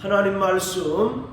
하나님 말씀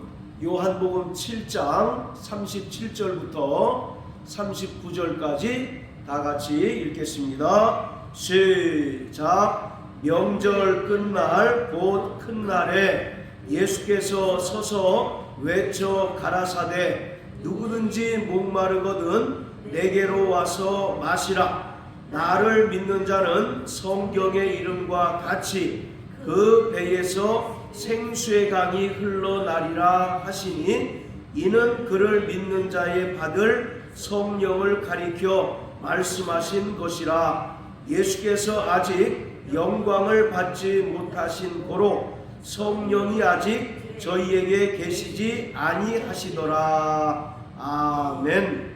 요한복음 7장 37절부터 39절까지 다 같이 읽겠습니다. 시작. 명절 끝날 곧 큰 날에 예수께서 서서 외쳐 가라사대 누구든지 목마르거든 내게로 와서 마시라. 나를 믿는 자는 성경의 이름과 같이 그 배에서 생수의 강이 흘러나리라 하시니 이는 그를 믿는 자의 받을 성령을 가리켜 말씀하신 것이라. 예수께서 아직 영광을 받지 못하신 고로 성령이 아직 저희에게 계시지 아니하시더라. 아멘.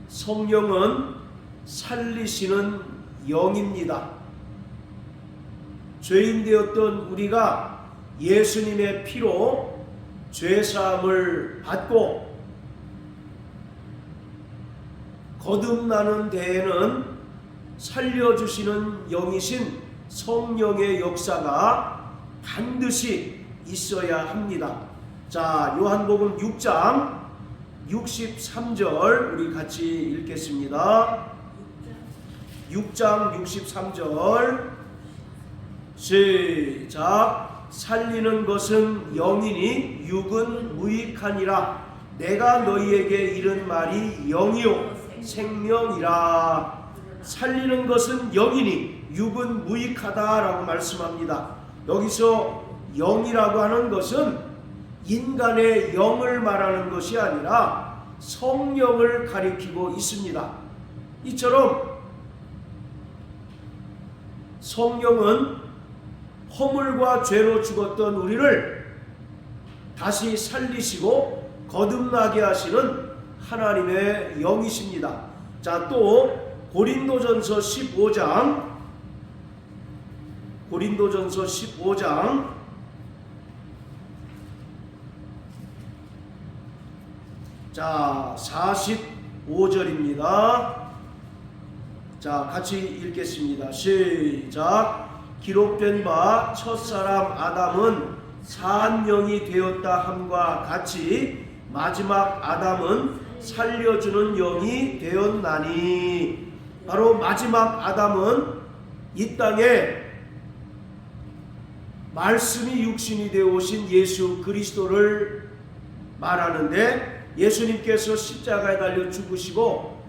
성령은 살리시는 영입니다. 죄인 되었던 우리가 예수님의 피로 죄사함을 받고 거듭나는 데에는 살려주시는 영이신 성령의 역사가 반드시 있어야 합니다. 자, 요한복음 6장 63절 우리 같이 읽겠습니다. 6장 63절 시작. 살리는 것은 영이니 육은 무익하니라. 내가 너희에게 이른 말이 영이요 생명이라. 살리는 것은 영이니 육은 무익하다라고 말씀합니다. 여기서 영이라고 하는 것은 인간의 영을 말하는 것이 아니라 성령을 가리키고 있습니다. 이처럼 성령은 허물과 죄로 죽었던 우리를 다시 살리시고 거듭나게 하시는 하나님의 영이십니다. 자, 또 고린도전서 15장 자 45절입니다. 자, 같이 읽겠습니다. 시작. 기록된 바 첫사람 아담은 산 영이 되었다 함과 같이 마지막 아담은 살려주는 영이 되었나니. 바로 마지막 아담은 이 땅에 말씀이 육신이 되어 오신 예수 그리스도를 말하는데, 예수님께서 십자가에 달려 죽으시고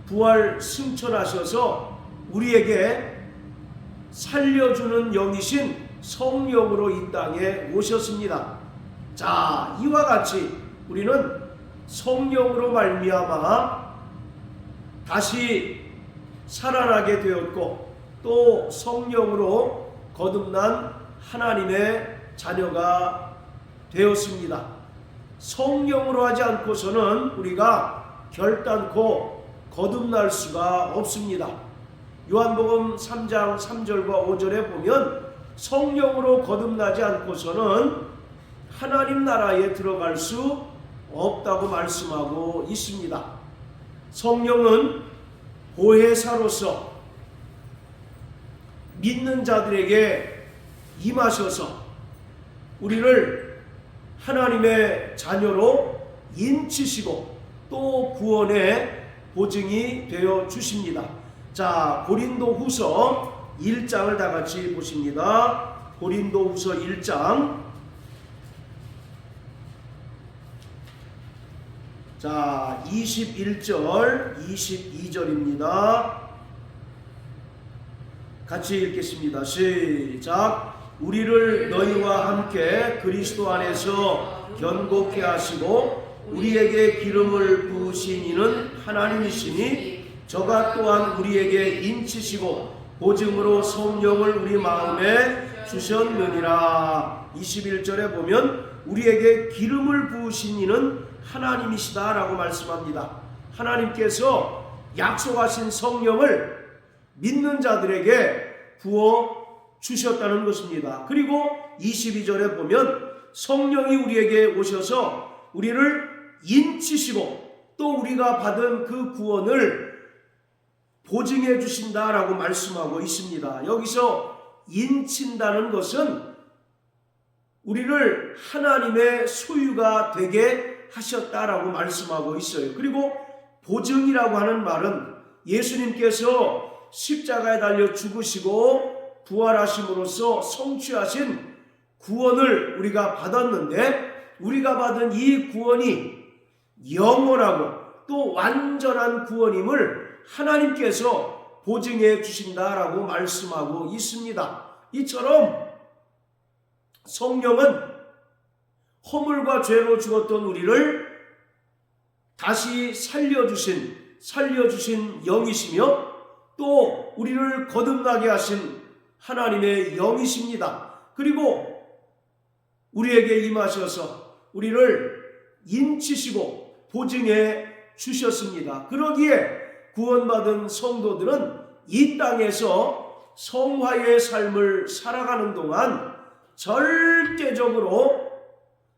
부활 승천하셔서 우리에게 살려주는 영이신 성령으로 이 땅에 오셨습니다. 자, 이와 같이 우리는 성령으로 말미암아 다시 살아나게 되었고 또 성령으로 거듭난 하나님의 자녀가 되었습니다. 성령으로 하지 않고서는 우리가 결단코 거듭날 수가 없습니다. 요한복음 3장 3절과 5절에 보면 성령으로 거듭나지 않고서는 하나님 나라에 들어갈 수 없다고 말씀하고 있습니다. 성령은 보혜사로서 믿는 자들에게 임하셔서 우리를 하나님의 자녀로 인치시고 또 구원의 보증이 되어 주십니다. 자, 고린도후서 1장을 다 같이 보십니다. 고린도후서 1장 자 21절 22절입니다. 같이 읽겠습니다. 시작. 우리를 너희와 함께 그리스도 안에서 견고케 하시고 우리에게 기름을 부으신 이는 하나님이시니 저가 또한 우리에게 인치시고 보증으로 성령을 우리 마음에 주셨느니라. 21절에 보면 우리에게 기름을 부으신 이는 하나님이시다 라고 말씀합니다. 하나님께서 약속하신 성령을 믿는 자들에게 부어 주셨다는 것입니다. 그리고 22절에 보면 성령이 우리에게 오셔서 우리를 인치시고 또 우리가 받은 그 구원을 보증해 주신다라고 말씀하고 있습니다. 여기서 인친다는 것은 우리를 하나님의 소유가 되게 하셨다라고 말씀하고 있어요. 그리고 보증이라고 하는 말은 예수님께서 십자가에 달려 죽으시고 부활하심으로써 성취하신 구원을 우리가 받았는데, 우리가 받은 이 구원이 영원하고 또 완전한 구원임을 하나님께서 보증해 주신다라고 말씀하고 있습니다. 이처럼 성령은 허물과 죄로 죽었던 우리를 다시 살려주신 영이시며, 또 우리를 거듭나게 하신 하나님의 영이십니다. 그리고 우리에게 임하셔서 우리를 인치시고 보증해 주셨습니다. 그러기에 구원받은 성도들은 이 땅에서 성화의 삶을 살아가는 동안 절대적으로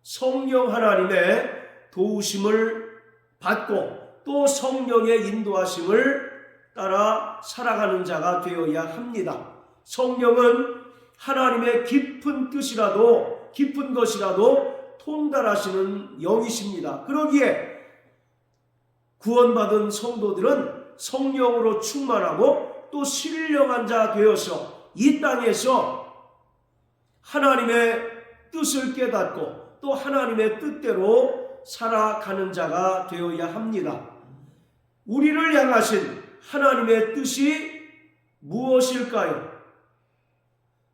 성령 하나님의 도우심을 받고 또 성령의 인도하심을 따라 살아가는 자가 되어야 합니다. 성령은 하나님의 깊은 것이라도 통달하시는 영이십니다. 그러기에 구원받은 성도들은 성령으로 충만하고 또 신령한 자 되어서 이 땅에서 하나님의 뜻을 깨닫고 또 하나님의 뜻대로 살아가는 자가 되어야 합니다. 우리를 향하신 하나님의 뜻이 무엇일까요?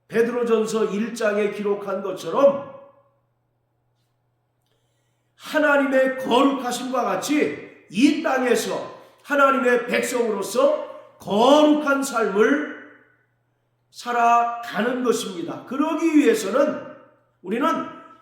베드로전서 1장에 기록한 것처럼 하나님의 거룩하심과 같이 이 땅에서 하나님의 백성으로서 거룩한 삶을 살아가는 것입니다. 그러기 위해서는 우리는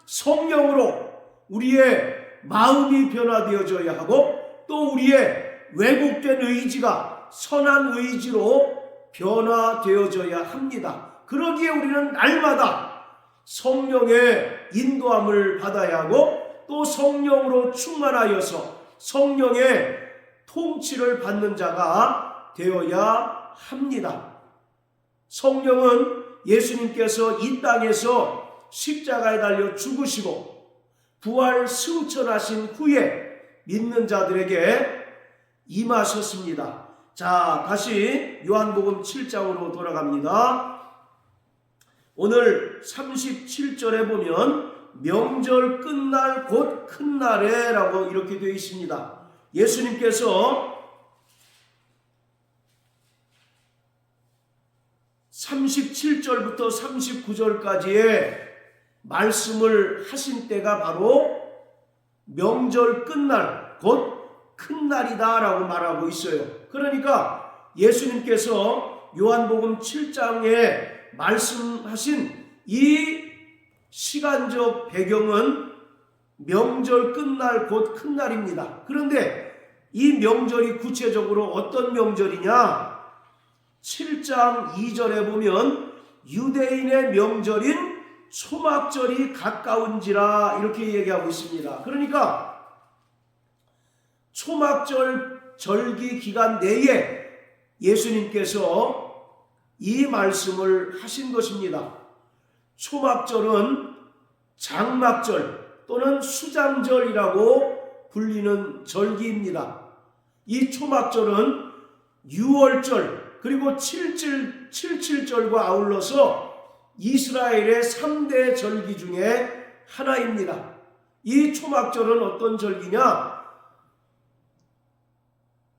성령으로 우리의 마음이 변화되어져야 하고 또 우리의 왜곡된 의지가 선한 의지로 변화되어져야 합니다. 그러기에 우리는 날마다 성령의 인도함을 받아야 하고 또 성령으로 충만하여서 성령의 통치를 받는 자가 되어야 합니다. 성령은 예수님께서 이 땅에서 십자가에 달려 죽으시고 부활 승천하신 후에 믿는 자들에게 임하셨습니다. 자, 다시 요한복음 7장으로 돌아갑니다. 오늘 37절에 보면 명절 끝날 곧 큰 날에 라고 이렇게 되어 있습니다. 예수님께서 37절부터 39절까지의 말씀을 하신 때가 바로 명절 끝날 곧 큰 날이다 라고 말하고 있어요. 그러니까 예수님께서 요한복음 7장에 말씀하신 이 시간적 배경은 명절 끝날 곧 큰 날입니다. 그런데 이 명절이 구체적으로 어떤 명절이냐? 7장 2절에 보면 유대인의 명절인 초막절이 가까운지라 이렇게 얘기하고 있습니다. 그러니까 초막절 절기 기간 내에 예수님께서 이 말씀을 하신 것입니다. 초막절은 장막절 또는 수장절이라고 불리는 절기입니다. 이 초막절은 6월절 그리고 77절과 아울러서 이스라엘의 3대 절기 중에 하나입니다. 이 초막절은 어떤 절기냐?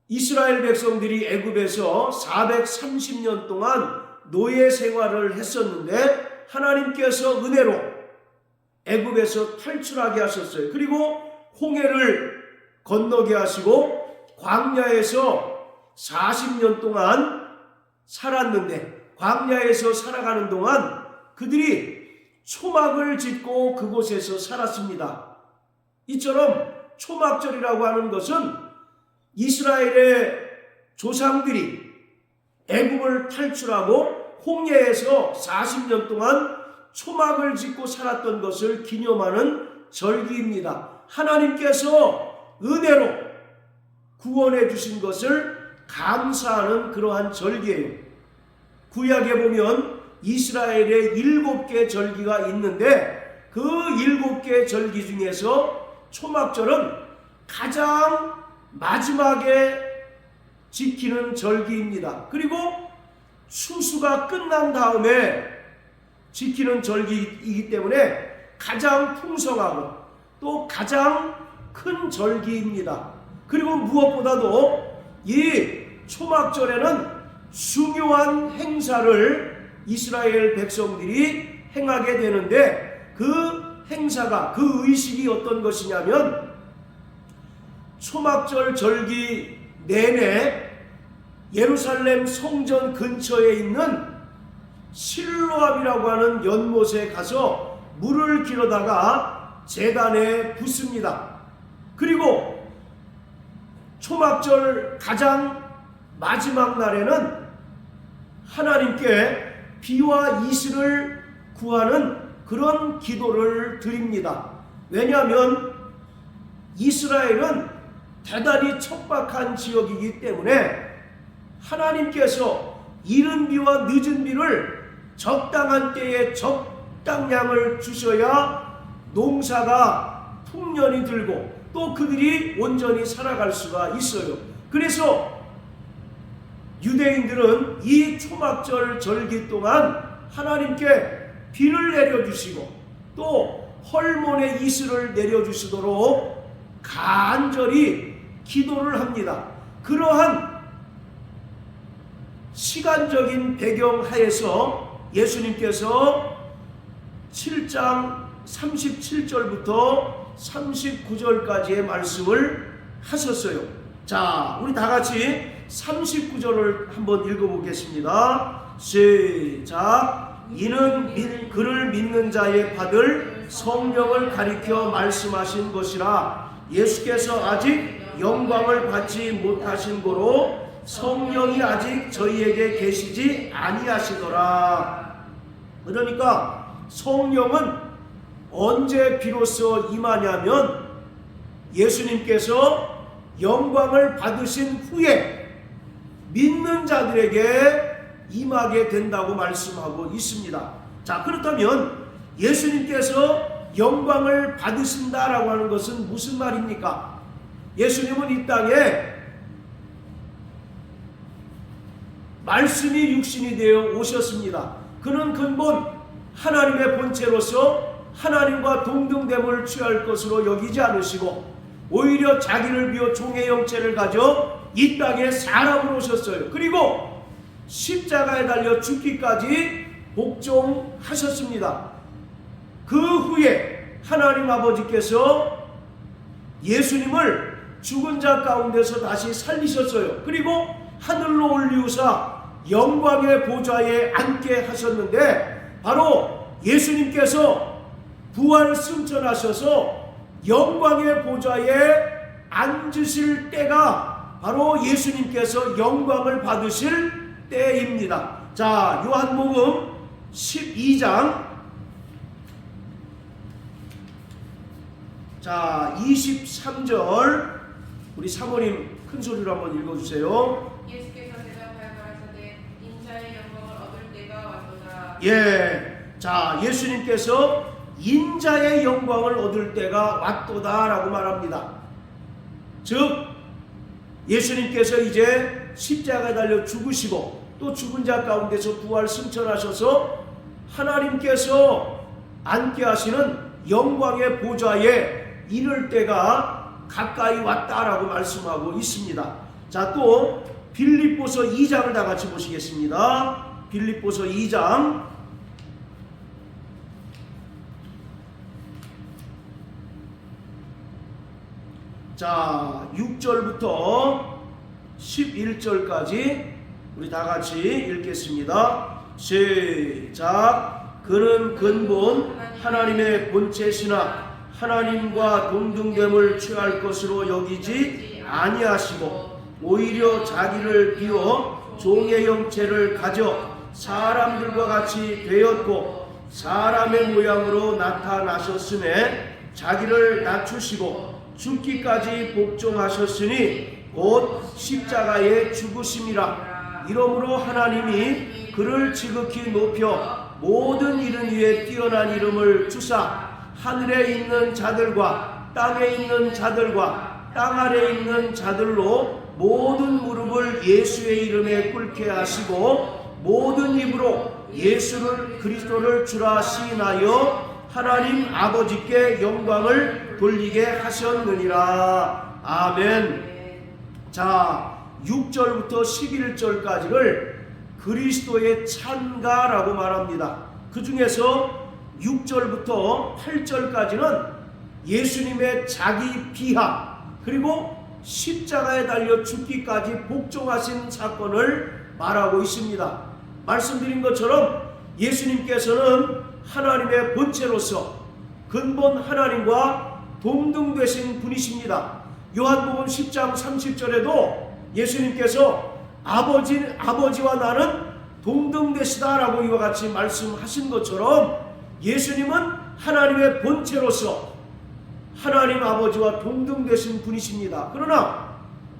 이스라엘 백성들이 애굽에서 430년 동안 노예 생활을 했었는데 하나님께서 은혜로 애굽에서 탈출하게 하셨어요. 그리고 홍해를 건너게 하시고 광야에서 40년 동안 살았는데 광야에서 살아가는 동안 그들이 초막을 짓고 그곳에서 살았습니다. 이처럼 초막절이라고 하는 것은 이스라엘의 조상들이 애굽을 탈출하고 홍해에서 40년 동안 초막을 짓고 살았던 것을 기념하는 절기입니다. 하나님께서 은혜로 구원해 주신 것을 감사하는 그러한 절기예요. 구약에 보면 이스라엘의 7개 절기가 있는데 그 7개 절기 중에서 초막절은 가장 마지막에 지키는 절기입니다. 그리고 추수가 끝난 다음에 지키는 절기이기 때문에 가장 풍성하고 또 가장 큰 절기입니다. 그리고 무엇보다도 이 초막절에는 중요한 행사를 이스라엘 백성들이 행하게 되는데 그 행사가, 그 의식이 어떤 것이냐면 초막절 절기 내내 예루살렘 성전 근처에 있는 실로암이라고 하는 연못에 가서 물을 길어다가 제단에 붓습니다. 그리고 초막절 가장 마지막 날에는 하나님께 비와 이슬을 구하는 그런 기도를 드립니다. 왜냐하면 이스라엘은 대단히 척박한 지역이기 때문에 하나님께서 이른 비와 늦은 비를 적당한 때에 적당량을 주셔야 농사가 풍년이 들고 또 그들이 온전히 살아갈 수가 있어요. 그래서 유대인들은 이 초막절 절기 동안 하나님께 비를 내려주시고 또 헐몬의 이슬을 내려주시도록 간절히 기도를 합니다. 그러한 시간적인 배경 하에서 예수님께서 7장 37절부터 39절까지의 말씀을 하셨어요. 자, 우리 다 같이 39절을 한번 읽어보겠습니다. 시작. 이는 그를 믿는 자의 받을 성령을 가리켜 말씀하신 것이라. 예수께서 아직 영광을 받지 못하신 고로 성령이 아직 저희에게 계시지 아니하시더라. 그러니까 성령은 언제 비로소 임하냐면 예수님께서 영광을 받으신 후에 믿는 자들에게 임하게 된다고 말씀하고 있습니다. 자, 그렇다면 예수님께서 영광을 받으신다라고 하는 것은 무슨 말입니까? 예수님은 이 땅에 말씀이 육신이 되어 오셨습니다. 그는 근본 하나님의 본체로서 하나님과 동등됨을 취할 것으로 여기지 않으시고 오히려 자기를 비워 종의 형체를 가져 이 땅에 사람으로 오셨어요. 그리고 십자가에 달려 죽기까지 복종하셨습니다. 그 후에 하나님 아버지께서 예수님을 죽은 자 가운데서 다시 살리셨어요. 그리고 하늘로 올리우사 영광의 보좌에 앉게 하셨는데 바로 예수님께서 부활 승천하셔서 영광의 보좌에 앉으실 때가 바로 예수님께서 영광을 받으실 때입니다. 자, 요한복음 12장 23절 우리 사모님 큰 소리로 한번 읽어주세요. 예수께서 대답하여 가라사대 인자의 영광을 얻을 때가 왔도다. 예, 자, 예수님께서 인자의 영광을 얻을 때가 왔도다 라고 말합니다. 즉 예수님께서 이제 십자가에 달려 죽으시고 또 죽은 자 가운데서 부활 승천하셔서 하나님께서 앉게 하시는 영광의 보좌에 이를 때가 가까이 왔다라고 말씀하고 있습니다. 자, 또 빌립보서 2장을 다 같이 보시겠습니다. 빌립보서 2장 자, 6절부터 11절까지 우리 다 같이 읽겠습니다. 시작. 그는 근본 하나님의 본체시나 하나님과 동등됨을 취할 것으로 여기지 아니하시고 오히려 자기를 비워 종의 형체를 가져 사람들과 같이 되었고 사람의 모양으로 나타나셨음에 자기를 낮추시고 죽기까지 복종하셨으니 곧 십자가에 죽으심이라. 이러므로 하나님이 그를 지극히 높여 모든 이름 위에 뛰어난 이름을 주사 하늘에 있는 자들과 땅에 있는 자들과 땅 아래에 있는 자들로 모든 무릎을 예수의 이름에 꿇게 하시고 모든 입으로 예수를 그리스도를 주라 시인하여 하나님 아버지께 영광을 돌리게 하셨느니라. 아멘. 자, 6절부터 11절까지를 그리스도의 찬가라고 말합니다. 그 중에서 6절부터 8절까지는 예수님의 자기 비하 그리고 십자가에 달려 죽기까지 복종하신 사건을 말하고 있습니다. 말씀드린 것처럼 예수님께서는 하나님의 본체로서 근본 하나님과 동등되신 분이십니다. 요한복음 10장 30절에도 예수님께서 아버지와 나는 동등되시다라고 이와 같이 말씀하신 것처럼 예수님은 하나님의 본체로서 하나님 아버지와 동등되신 분이십니다. 그러나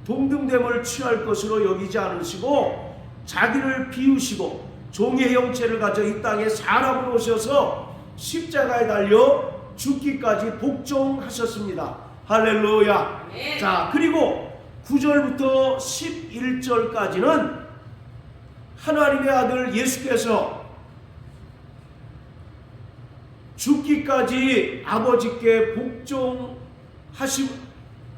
동등됨을 취할 것으로 여기지 않으시고 자기를 비우시고 종의 형체를 가져 이 땅에 사람으로 오셔서 십자가에 달려 죽기까지 복종하셨습니다. 할렐루야. 네. 자, 그리고 9절부터 11절까지는 하나님의 아들 예수께서 죽기까지 아버지께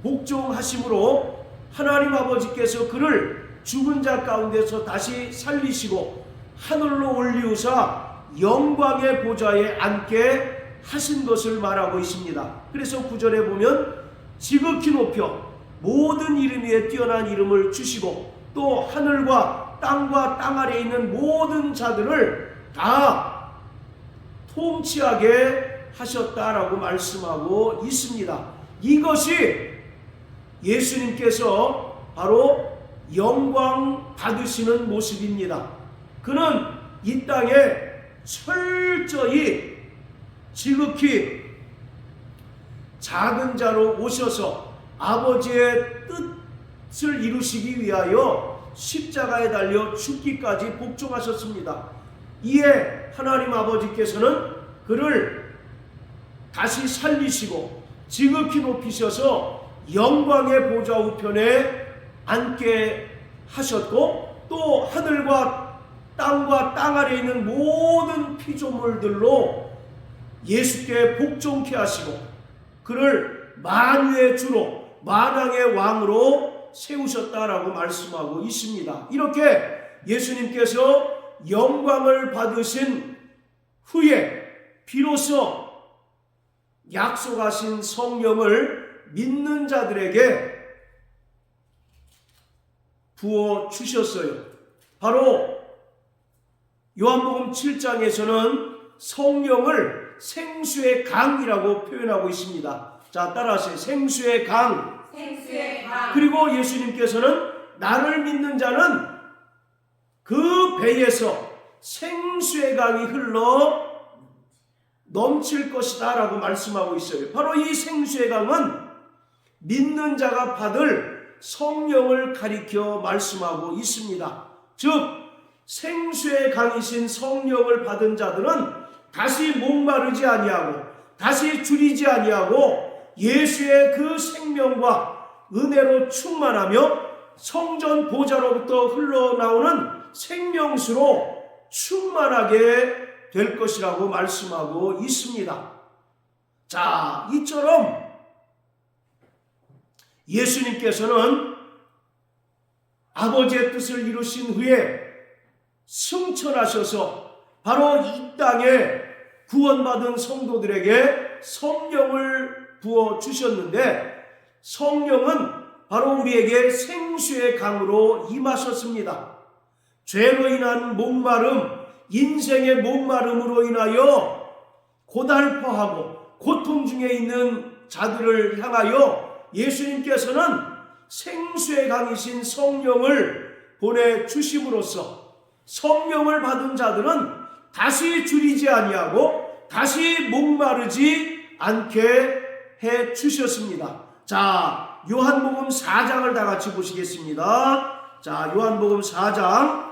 복종하심으로 하나님 아버지께서 그를 죽은 자 가운데서 다시 살리시고 하늘로 올리우사 영광의 보좌에 앉게 하신 것을 말하고 있습니다. 그래서 9절에 보면 지극히 높여 모든 이름 위에 뛰어난 이름을 주시고 또 하늘과 땅 아래에 있는 모든 자들을 다 통치하게 하셨다라고 말씀하고 있습니다. 이것이 예수님께서 바로 영광 받으시는 모습입니다. 그는 이 땅에 철저히 지극히 작은 자로 오셔서 아버지의 뜻을 이루시기 위하여 십자가에 달려 죽기까지 복종하셨습니다. 이에 하나님 아버지께서는 그를 다시 살리시고 지극히 높이셔서 영광의 보좌 우편에 앉게 하셨고 또 하늘과 땅과 땅 아래에 있는 모든 피조물들로 예수께 복종케 하시고 그를 만유의 주로 만왕의 왕으로 세우셨다라고 말씀하고 있습니다. 이렇게 예수님께서 영광을 받으신 후에 비로소 약속하신 성령을 믿는 자들에게 부어 주셨어요. 바로 요한복음 7장에서는 성령을 생수의 강이라고 표현하고 있습니다. 자, 따라하세요. 생수의 강. 생수의 강. 그리고 예수님께서는 나를 믿는 자는 그 배에서 생수의 강이 흘러 넘칠 것이다 라고 말씀하고 있어요. 바로 이 생수의 강은 믿는 자가 받을 성령을 가리켜 말씀하고 있습니다. 즉 생수의 강이신 성령을 받은 자들은 다시 목마르지 아니하고 다시 줄이지 아니하고 예수의 그 생명과 은혜로 충만하며 성전 보좌로부터 흘러나오는 생명수로 충만하게 될 것이라고 말씀하고 있습니다. 자, 이처럼 예수님께서는 아버지의 뜻을 이루신 후에 승천하셔서 바로 이 땅에 구원받은 성도들에게 성령을 부어주셨는데 성령은 바로 우리에게 생수의 강으로 임하셨습니다. 죄로 인한 목마름, 인생의 목마름으로 인하여 고달퍼하고 고통 중에 있는 자들을 향하여 예수님께서는 생수의 강이신 성령을 보내주심으로써 성령을 받은 자들은 다시 줄이지 아니하고 다시 목마르지 않게 해 주셨습니다. 자, 요한복음 4장을 다 같이 보시겠습니다. 자, 요한복음 4장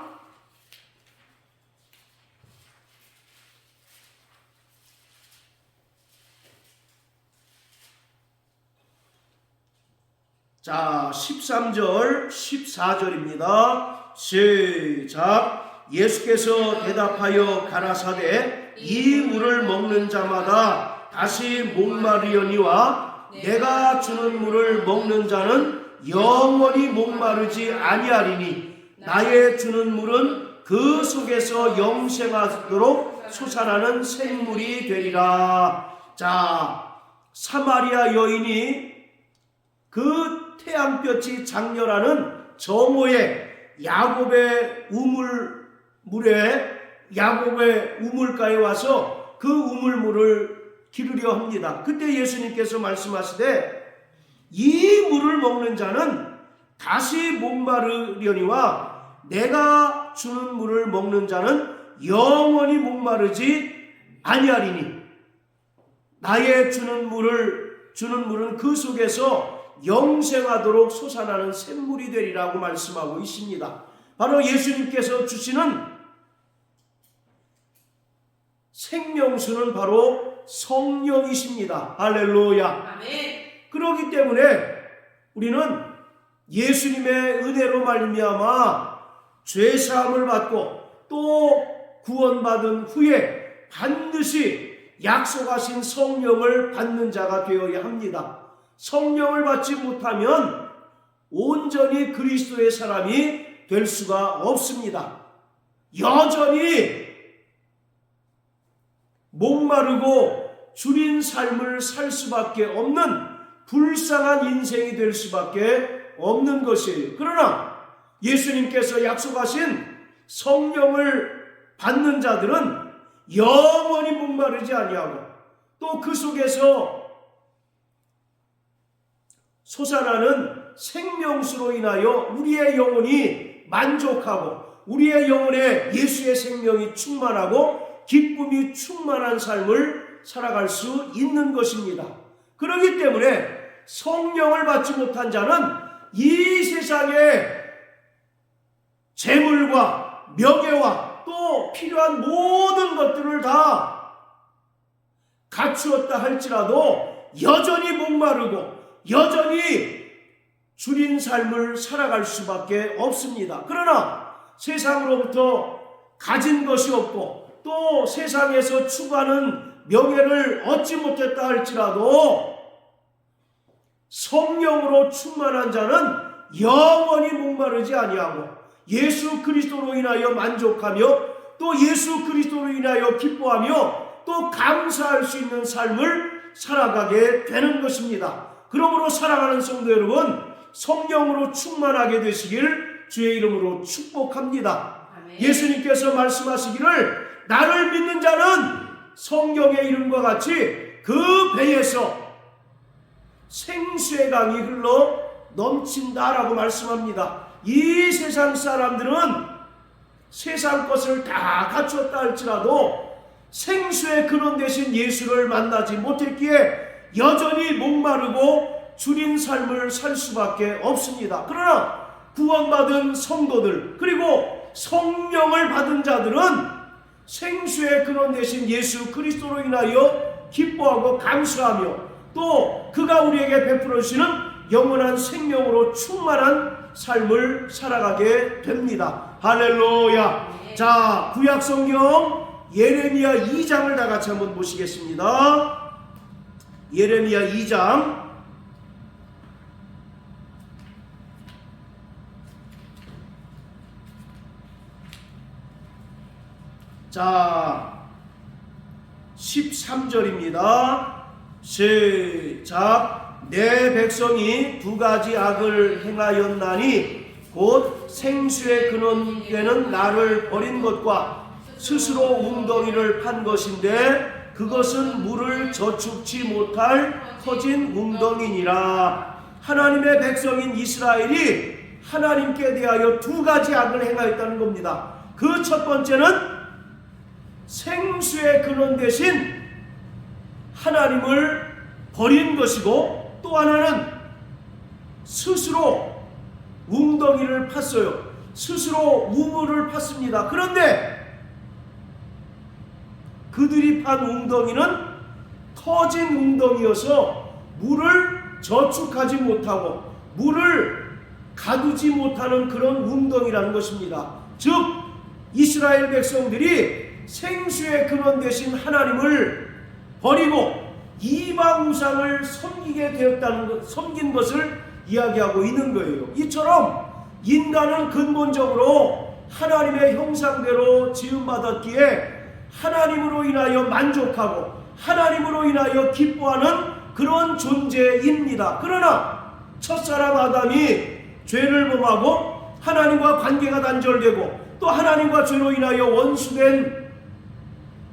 자, 13절, 14절입니다. 시작. 예수께서 대답하여 가라사대 이 물을 먹는 자마다 다시 목마르려니와 내가 주는 물을 먹는 자는 영원히 목마르지 아니하리니 나의 주는 물은 그 속에서 영생하도록 솟아나는 생물이 되리라. 자, 사마리아 여인이 그 태양볕이 장렬하는 정오에 야곱의 야곱의 우물가에 와서 그 우물물을 기르려 합니다. 그때 예수님께서 말씀하시되 이 물을 먹는 자는 다시 목마르려니와 내가 주는 물을 먹는 자는 영원히 목마르지 아니하리니 나의 주는 물은 그 속에서 영생하도록 솟아나는 샘물이 되리라고 말씀하고 있습니다. 바로 예수님께서 주시는 생명수는 바로 성령이십니다. 할렐루야. 아멘. 그렇기 때문에 우리는 예수님의 은혜로 말미암아 죄사함을 받고 또 구원받은 후에 반드시 약속하신 성령을 받는 자가 되어야 합니다. 성령을 받지 못하면 온전히 그리스도의 사람이 될 수가 없습니다. 여전히 목마르고 줄인 삶을 살 수밖에 없는 불쌍한 인생이 될 수밖에 없는 것이에요. 그러나 예수님께서 약속하신 성령을 받는 자들은 영원히 목마르지 아니하고 또 그 속에서 솟아나는 생명수로 인하여 우리의 영혼이 만족하고 우리의 영혼에 예수의 생명이 충만하고 기쁨이 충만한 삶을 살아갈 수 있는 것입니다. 그렇기 때문에 성령을 받지 못한 자는 이 세상의 재물과 명예와 또 필요한 모든 것들을 다 갖추었다 할지라도 여전히 목마르고 여전히 줄인 삶을 살아갈 수밖에 없습니다. 그러나 세상으로부터 가진 것이 없고 또 세상에서 추구하는 명예를 얻지 못했다 할지라도 성령으로 충만한 자는 영원히 목마르지 아니하고 예수 그리스도로 인하여 만족하며 또 예수 그리스도로 인하여 기뻐하며 또 감사할 수 있는 삶을 살아가게 되는 것입니다. 그러므로 사랑하는 성도 여러분, 성령으로 충만하게 되시길 주의 이름으로 축복합니다. 아멘. 예수님께서 말씀하시기를 나를 믿는 자는 성경의 이름과 같이 그 배에서 생수의 강이 흘러 넘친다라고 말씀합니다. 이 세상 사람들은 세상 것을 다 갖추었다 할지라도 생수의 근원 되신 예수를 만나지 못했기에 여전히 목마르고 줄인 삶을 살 수밖에 없습니다. 그러나 구원받은 성도들 그리고 성령을 받은 자들은 생수의 근원 되신 예수 그리스도로 인하여 기뻐하고 감사하며 또 그가 우리에게 베풀어 주시는 영원한 생명으로 충만한 삶을 살아가게 됩니다. 할렐루야. 네. 자, 구약 성경 예레미야 2장을 다 같이 한번 보시겠습니다. 예레미야 2장 자 13절입니다. 시작. 내 백성이 두 가지 악을 행하였나니 곧 생수의 근원되는 나를 버린 것과 스스로 웅덩이를 판 것인데 그것은 물을 저축치 못할 터진 웅덩이니라. 하나님의 백성인 이스라엘이 하나님께 대하여 두 가지 악을 행하였다는 겁니다. 그 첫 번째는 생수의 근원 대신 하나님을 버린 것이고 또 하나는 스스로 웅덩이를 팠어요. 스스로 우물을 팠습니다. 그런데 그들이 판 웅덩이는 터진 웅덩이여서 물을 저축하지 못하고 물을 가두지 못하는 그런 웅덩이라는 것입니다. 즉 이스라엘 백성들이 생수의 근원 되신 하나님을 버리고 이방 우상을 섬긴 것을 이야기하고 있는 거예요. 이처럼 인간은 근본적으로 하나님의 형상대로 지음받았기에 하나님으로 인하여 만족하고 하나님으로 인하여 기뻐하는 그런 존재입니다. 그러나 첫사람 아담이 죄를 범하고 하나님과 관계가 단절되고 또 하나님과 죄로 인하여 원수된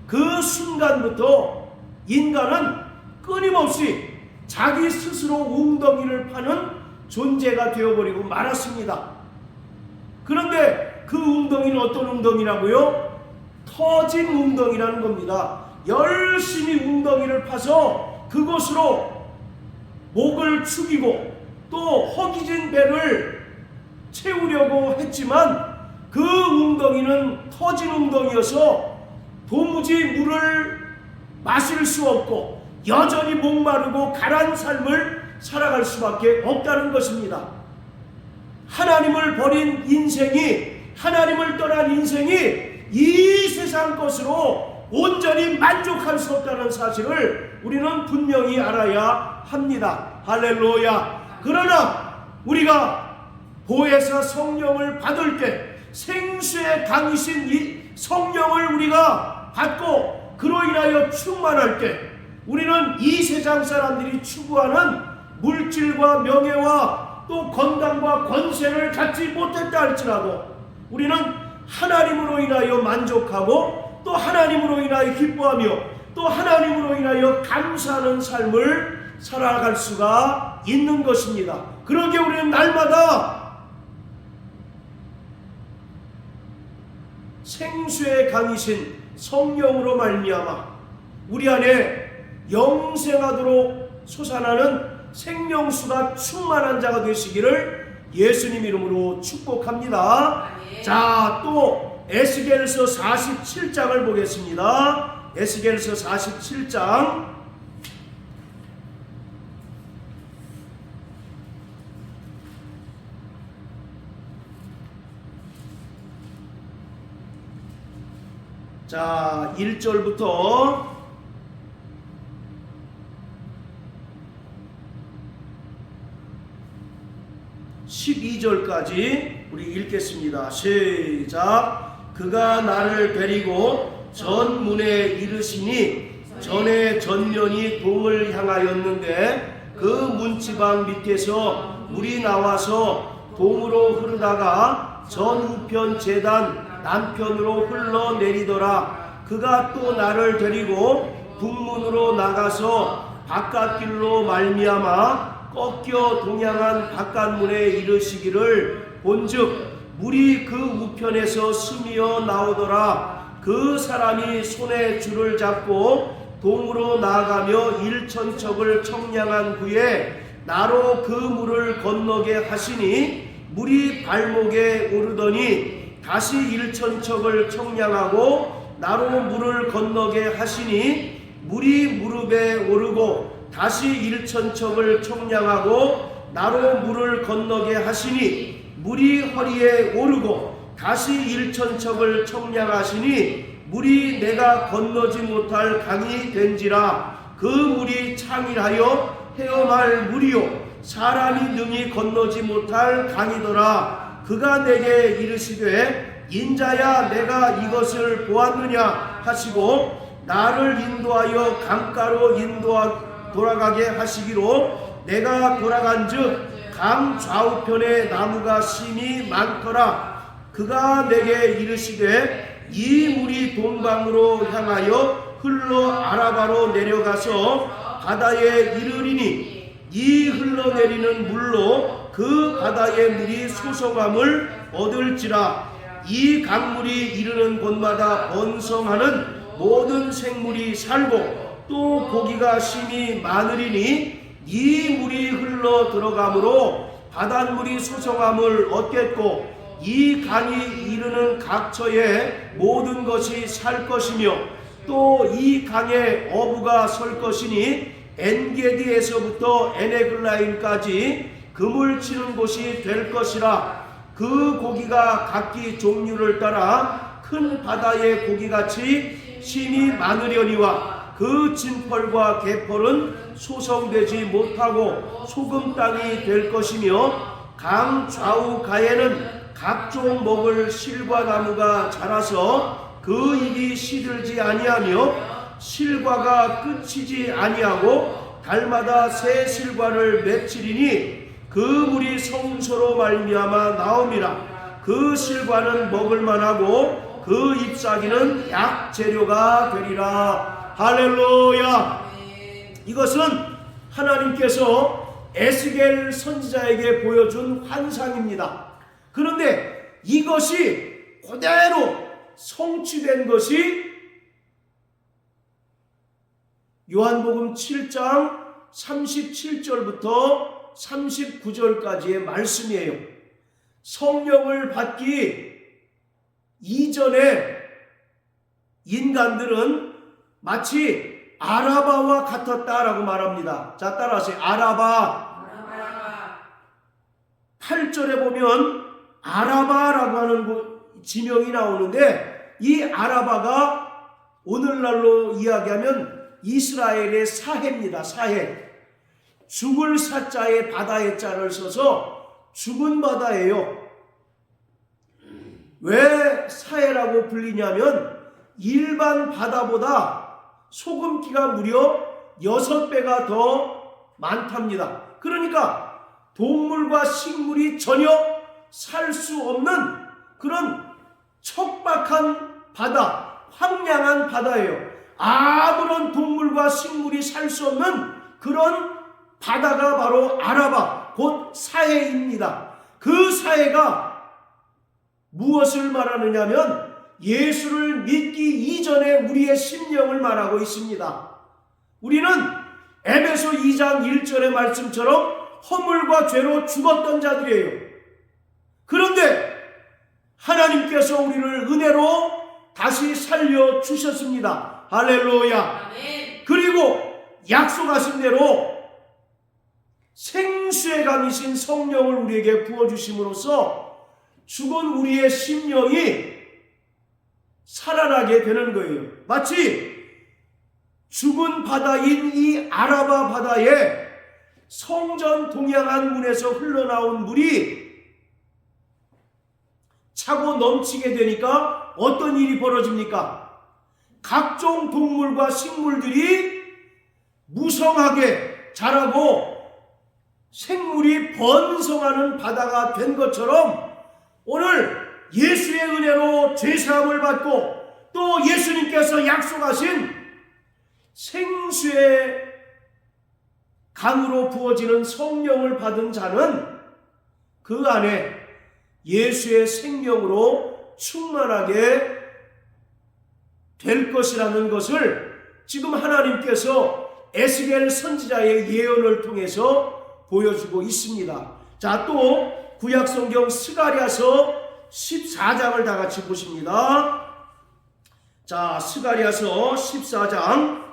그 순간부터 인간은 끊임없이 자기 스스로 웅덩이를 파는 존재가 되어버리고 말았습니다. 그런데 그 웅덩이는 어떤 웅덩이라고요? 터진 웅덩이라는 겁니다. 열심히 웅덩이를 파서 그곳으로 목을 축이고 또 허기진 배를 채우려고 했지만 그 웅덩이는 터진 웅덩이여서 도무지 물을 마실 수 없고 여전히 목마르고 가난 삶을 살아갈 수밖에 없다는 것입니다. 하나님을 버린 인생이, 하나님을 떠난 인생이 이 세상 것으로 온전히 만족할 수 없다는 사실을 우리는 분명히 알아야 합니다. 할렐루야. 그러나 우리가 보혜사 성령을 받을 때 생수의 강이신 이 성령을 우리가 받고 그로 인하여 충만할 때 우리는 이 세상 사람들이 추구하는 물질과 명예와 또 건강과 권세를 갖지 못했다 할지라도 우리는 하나님으로 인하여 만족하고 또 하나님으로 인하여 기뻐하며 또 하나님으로 인하여 감사하는 삶을 살아갈 수가 있는 것입니다. 그러기에 우리는 날마다 생수의 강이신 성령으로 말미암아 우리 안에 영생하도록 솟아나는 생명수가 충만한 자가 되시기를 예수님 이름으로 축복합니다. 자, 또 에스겔서 47장을 보겠습니다. 에스겔서 47장 자 1절부터 12절까지 우리 읽겠습니다. 시작. 그가 나를 데리고 전문에 이르시니 전에 전면이 동을 향하였는데 그 문지방 밑에서 물이 나와서 동으로 흐르다가 전우편 제단 남편으로 흘러내리더라. 그가 또 나를 데리고 북문으로 나가서 바깥길로 말미암아 꺾여 동양한 바깥문에 이르시기를 본즉 물이 그 우편에서 스미어 나오더라. 그 사람이 손에 줄을 잡고 동으로 나아가며 일천척을 청량한 후에 나로 그 물을 건너게 하시니 물이 발목에 오르더니 다시 일천척을 청량하고 나로 물을 건너게 하시니 물이 무릎에 오르고 다시 일천척을 청량하고 나로 물을 건너게 하시니 물이 허리에 오르고 다시 일천척을 청량하시니 물이 내가 건너지 못할 강이 된지라. 그 물이 창일하여 헤엄할 물이요 사람이 능히 건너지 못할 강이더라. 그가 내게 이르시되 인자야 내가 이것을 보았느냐 하시고 나를 인도하여 강가로 돌아가게 하시기로 내가 돌아간즉 강 좌우편에 나무가 심이 많더라. 그가 내게 이르시되 이 물이 동방으로 향하여 흘러 아라바로 내려가서 바다에 이르리니 이 흘러내리는 물로 그 바다의 물이 소성함을 얻을지라. 이 강물이 이르는 곳마다 번성하는 모든 생물이 살고 또 고기가 심이 많으리니 이 물이 흘러 들어가므로 바닷물이 소성함을 얻겠고 이 강이 이르는 각처에 모든 것이 살 것이며 또 이 강에 어부가 설 것이니 엔게디에서부터 에네글라임까지 금을 치는 곳이 될 것이라. 그 고기가 각기 종류를 따라 큰 바다의 고기같이 심이 많으려니와 그 진펄과 개펄은 소성되지 못하고 소금 땅이 될 것이며 강 좌우 가에는 각종 먹을 실과 나무가 자라서 그 잎이 시들지 아니하며 실과가 끝이지 아니하고 달마다 새 실과를 맺히리니 그 물이 성소로 말미암아 나옴이라. 그 실과는 먹을 만하고 그 잎사귀는 약 재료가 되리라. 할렐루야. 이것은 하나님께서 에스겔 선지자에게 보여준 환상입니다. 그런데 이것이 그대로 성취된 것이 요한복음 7장 37절부터 39절까지의 말씀이에요. 성령을 받기 이전에 인간들은 마치 아라바와 같았다라고 말합니다. 자, 따라하세요. 아라바. 8절에 보면 아라바라고 하는 지명이 나오는데 이 아라바가 오늘날로 이야기하면 이스라엘의 사해입니다. 사해. 죽을 사자에 바다의 자를 써서 죽은 바다예요. 왜 사해라고 불리냐면 일반 바다보다 소금기가 무려 6배가 더 많답니다. 그러니까 동물과 식물이 전혀 살 수 없는 그런 척박한 바다, 황량한 바다예요. 아무런 동물과 식물이 살 수 없는 그런 바다가 바로 아라바, 곧 사해입니다. 그 사해가 무엇을 말하느냐면 예수를 믿기 이전에 우리의 심령을 말하고 있습니다. 우리는 에베소 2장 1절의 말씀처럼 허물과 죄로 죽었던 자들이에요. 그런데 하나님께서 우리를 은혜로 다시 살려주셨습니다. 할렐루야. 그리고 약속하신 대로 생수의 강이신 성령을 우리에게 부어주심으로써 죽은 우리의 심령이 살아나게 되는 거예요. 마치 죽은 바다인 이 아라바 바다에 성전 동양한 문에서 흘러나온 물이 차고 넘치게 되니까 어떤 일이 벌어집니까? 각종 동물과 식물들이 무성하게 자라고 생물이 번성하는 바다가 된 것처럼 오늘 예수의 은혜로 죄사함을 받고 또 예수님께서 약속하신 생수의 강으로 부어지는 성령을 받은 자는 그 안에 예수의 생명으로 충만하게 될 것이라는 것을 지금 하나님께서 에스겔 선지자의 예언을 통해서 보여주고 있습니다. 자, 또 구약성경 스가랴서 14장을 다 같이 보십니다. 자, 스가랴서 14장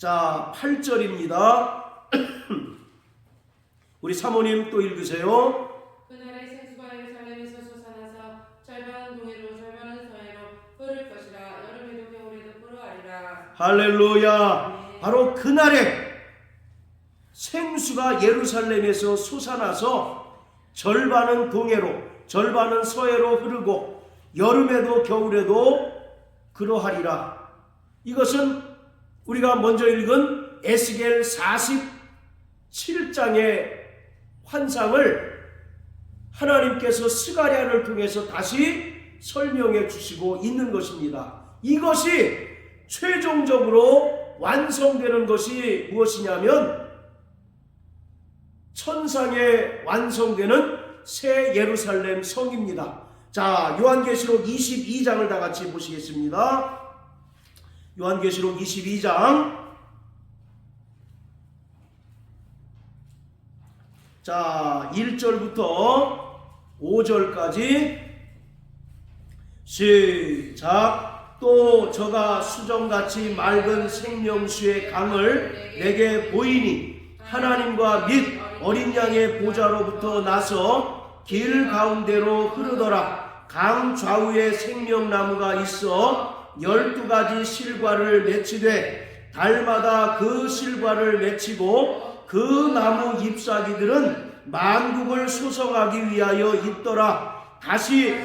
자, 8절입니다. 우리 사모님 또 읽으세요. 그날의 생수가 예루살렘에서 솟아나서 절반은 동해로 절반은 서해로 흐를 것이라. 여름에도 겨울에도 불어하리라. 할렐루야. 바로 그날에 생수가 예루살렘에서 솟아나서 절반은 동해로 절반은 서해로 흐르고 여름에도 겨울에도 그러하리라. 이것은 우리가 먼저 읽은 에스겔 47장의 환상을 하나님께서 스가랴를 통해서 다시 설명해 주시고 있는 것입니다. 이것이 최종적으로 완성되는 것이 무엇이냐면 천상에 완성되는 새 예루살렘 성입니다. 자, 요한계시록 22장을 다 같이 보시겠습니다. 요한계시록 22장 자 1절부터 5절까지 시작. 또 저가 수정같이 맑은 생명수의 강을 내게 보이니 하나님과 및 어린 양의 보좌로부터 나서 길 가운데로 흐르더라. 강 좌우에 생명나무가 있어 12가지 실과를 맺히되 달마다 그 실과를 맺히고 그 나무 잎사귀들은 만국을 소성하기 위하여 있더라. 다시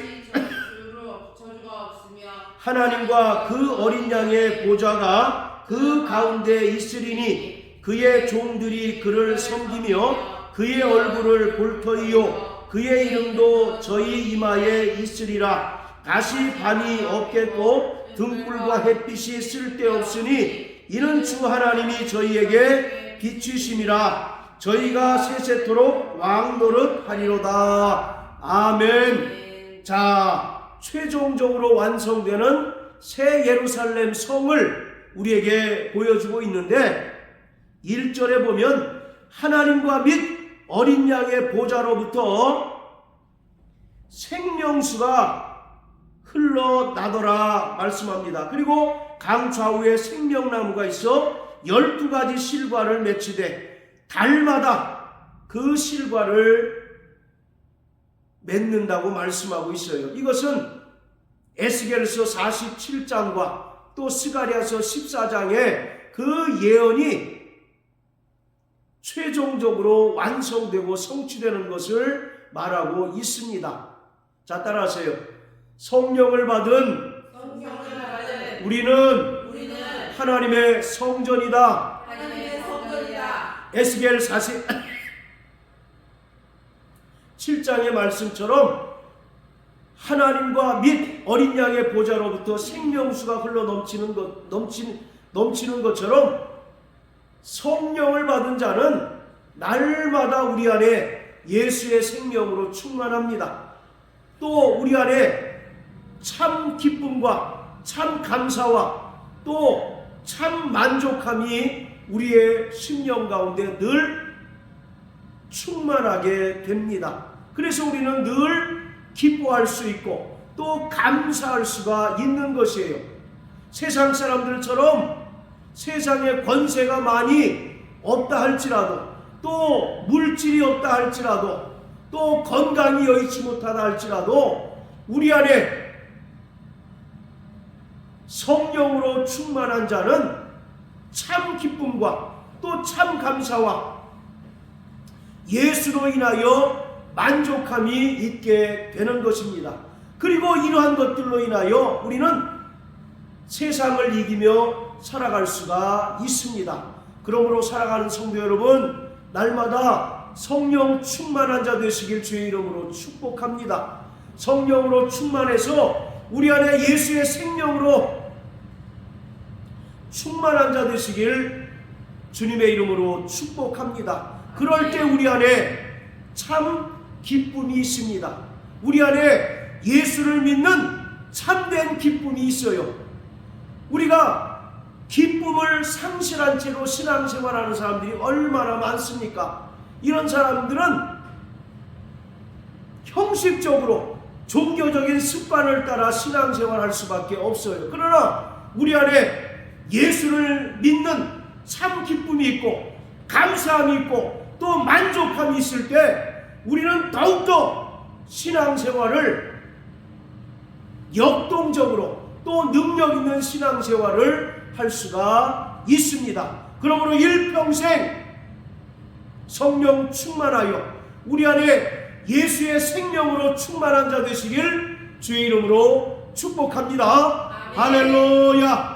저주가 없으며 하나님과 그 어린 양의 보좌가 그 가운데 있으리니 그의 종들이 그를 섬기며 그의 얼굴을 볼 터이요 그의 이름도 저희 이마에 있으리라. 다시 밤이 없겠고 등불과 햇빛이 쓸데없으니 이는 주 하나님이 저희에게 비추심이라. 저희가 세세토록 왕노릇 하리로다. 아멘. 자, 최종적으로 완성되는 새 예루살렘 성을 우리에게 보여주고 있는데 1절에 보면 하나님과 및 어린 양의 보좌로부터 생명수가 흘러나더라 말씀합니다. 그리고 강 좌우에 생명나무가 있어 12가지 실과를 맺히되 달마다 그 실과를 맺는다고 말씀하고 있어요. 이것은 에스겔서 47장과 또 스가랴서 14장의 그 예언이 최종적으로 완성되고 성취되는 것을 말하고 있습니다. 자, 따라하세요. 성령을 받은 우리는 하나님의 성전이다. 에스겔 47장의 말씀처럼 하나님과 및 어린 양의 보좌로부터 생명수가 흘러 넘치는 것처럼 성령을 받은 자는 날마다 우리 안에 예수의 생명으로 충만합니다. 또 우리 안에 참 기쁨과 참 감사와 또 참 만족함이 우리의 심령 가운데 늘 충만하게 됩니다. 그래서 우리는 늘 기뻐할 수 있고 또 감사할 수가 있는 것이에요. 세상 사람들처럼 세상에 권세가 많이 없다 할지라도 또 물질이 없다 할지라도 또 건강이 여의치 못하다 할지라도 우리 안에 성령으로 충만한 자는 참 기쁨과 또 참 감사와 예수로 인하여 만족함이 있게 되는 것입니다. 그리고 이러한 것들로 인하여 우리는 세상을 이기며 살아갈 수가 있습니다. 그러므로 살아가는 성도 여러분, 날마다 성령 충만한 자 되시길 주의 이름으로 축복합니다. 성령으로 충만해서 우리 안에 예수의 생명으로 충만한 자 되시길 주님의 이름으로 축복합니다. 그럴 때 우리 안에 참 기쁨이 있습니다. 우리 안에 예수를 믿는 참된 기쁨이 있어요. 우리가 기쁨을 상실한 채로 신앙생활하는 사람들이 얼마나 많습니까? 이런 사람들은 형식적으로 종교적인 습관을 따라 신앙생활할 수밖에 없어요. 그러나 우리 안에 예수를 믿는 참 기쁨이 있고 감사함이 있고 또 만족함이 있을 때 우리는 더욱더 신앙생활을 역동적으로 또 능력 있는 신앙생활을 할 수가 있습니다. 그러므로 일평생 성령 충만하여 우리 안에 예수의 생명으로 충만한 자 되시길 주의 이름으로 축복합니다. 할렐루야.